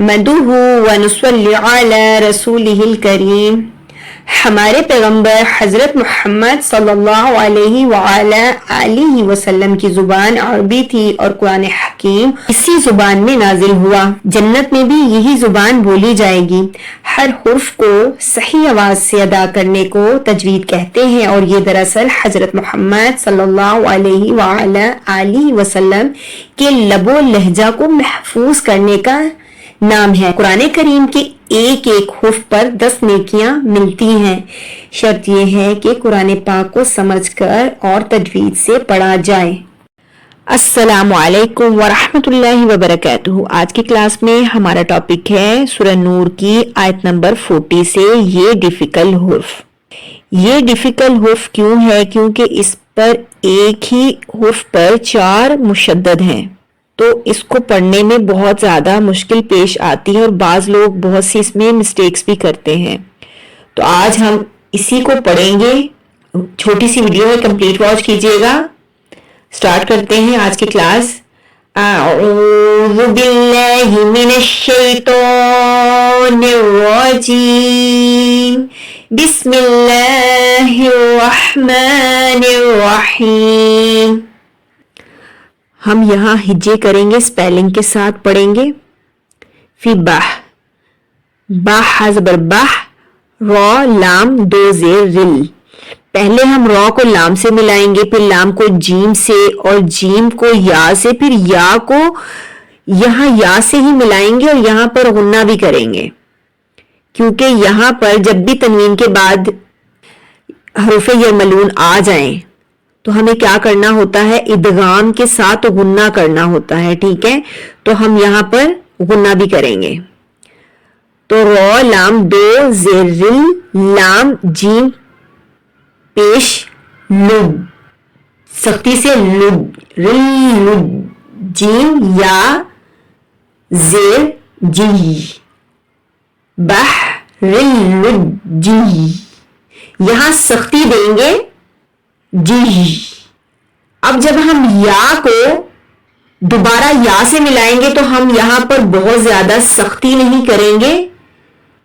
نحمدہ ونصلی علی رسولہ الکریم. ہمارے پیغمبر حضرت محمد صلی اللہ علیہ وآلہ آلہ وسلم کی زبان عربی تھی اور قرآن حکیم اسی زبان میں نازل ہوا. جنت میں بھی یہی زبان بولی جائے گی. ہر حرف کو صحیح آواز سے ادا کرنے کو تجوید کہتے ہیں، اور یہ دراصل حضرت محمد صلی اللہ علیہ وآلہ آلہ وسلم کے لب و لہجہ کو محفوظ کرنے کا نام ہے. قرآن کریم کے ایک ایک حرف پر 10 نیکیاں ملتی ہیں. شرط یہ ہے کہ قرآن پاک کو سمجھ کر اور تجوید سے پڑھا جائے. السلام علیکم ورحمۃ اللہ وبرکاتہ. آج کی کلاس میں ہمارا ٹاپک ہے سورہ نور کی آیت نمبر 40 سے یہ ڈیفیکلٹ حرف. یہ ڈیفیکلٹ حرف کیوں ہے؟ کیونکہ اس پر ایک ہی حرف پر 4 مشدد ہیں، تو اس کو پڑھنے میں بہت زیادہ مشکل پیش آتی ہے اور بعض لوگ بہت سی اس میں مسٹیکس بھی کرتے ہیں. تو آج ہم اسی کو پڑھیں گے. چھوٹی سی ویڈیو ہے، کمپلیٹ واچ کیجئے گا. سٹارٹ کرتے ہیں آج کی کلاس. اعوذ باللہ من الشیطان الرجیم، بسم اللہ الرحمن الرحیم. ہم یہاں ہجے کریں گے، سپیلنگ کے ساتھ پڑھیں گے. فی بح، بح زبر بح، را لام 2 زیر رل. پہلے ہم را کو لام سے ملائیں گے، پھر لام کو جیم سے، اور جیم کو یا سے، پھر یا کو یہاں یا سے ہی ملائیں گے، اور یہاں پر غنہ بھی کریں گے. کیونکہ یہاں پر جب بھی تنوین کے بعد حروف یرملون آ جائیں تو ہمیں کیا کرنا ہوتا ہے؟ ادغام کے ساتھ غنہ کرنا ہوتا ہے. ٹھیک ہے، تو ہم یہاں پر غنہ بھی کریں گے. تو را لام 2 زیر رل، لام جیم پیش لب، سختی سے لب، رل لب، جیم یا زیر جی، بح رل لب جی. یہاں سختی دیں گے جی. اب جب ہم یا کو دوبارہ یا سے ملائیں گے تو ہم یہاں پر بہت زیادہ سختی نہیں کریں گے،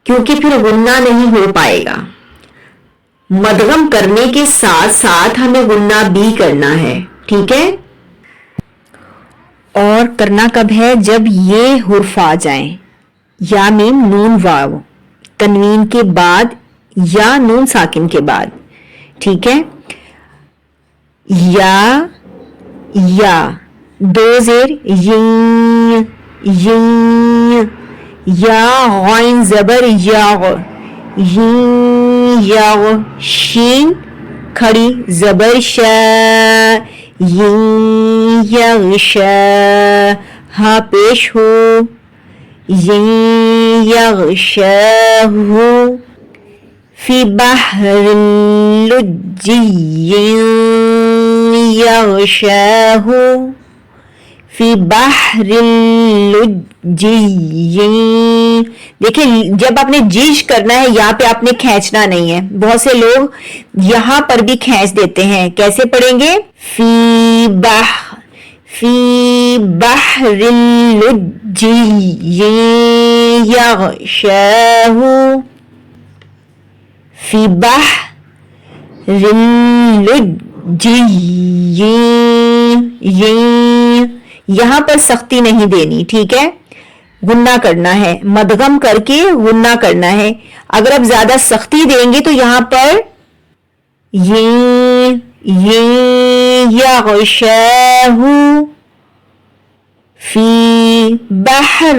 کیونکہ پھر غنہ نہیں ہو پائے گا. مدغم کرنے کے ساتھ ساتھ ہمیں غنہ بھی کرنا ہے. ٹھیک ہے، اور کرنا کب ہے؟ جب یہ حرف آ جائیں، یا میم نون واو، تنوین کے بعد یا نون ساکن کے بعد. ٹھیک ہے، یا 2 زیر ین، یا غین زبر یاغ، یا شین کھڑی زبر شا، یغشا ہا پیش ہو، یغشا ہو. فی بحر لجی یغشاہ، فی بحر لجی. دیکھیں جب آپ نے جیش کرنا ہے یہاں پہ آپ نے کھینچنا نہیں ہے. بہت سے لوگ یہاں پر بھی کھینچ دیتے ہیں. کیسے پڑھیں گے؟ فی بحر لجی یغشاہ، فی بحر لجی. یہاں پر سختی نہیں دینی. ٹھیک ہے، غنہ کرنا ہے، مدغم کر کے غنہ کرنا ہے. اگر آپ زیادہ سختی دیں گے تو یہاں پر یغشاہ، فی بحر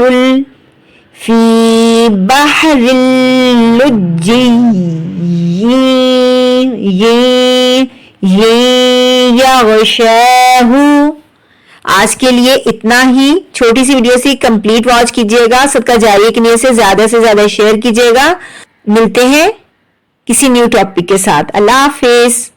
لجی یغشاہ. آج کے لیے اتنا ہی. چھوٹی سی ویڈیو سے کمپلیٹ واچ کیجئے گا. صدقہ جاریہ کی نیت سے زیادہ شیئر کیجئے گا. ملتے ہیں کسی نیو ٹاپک کے ساتھ. اللہ حافظ.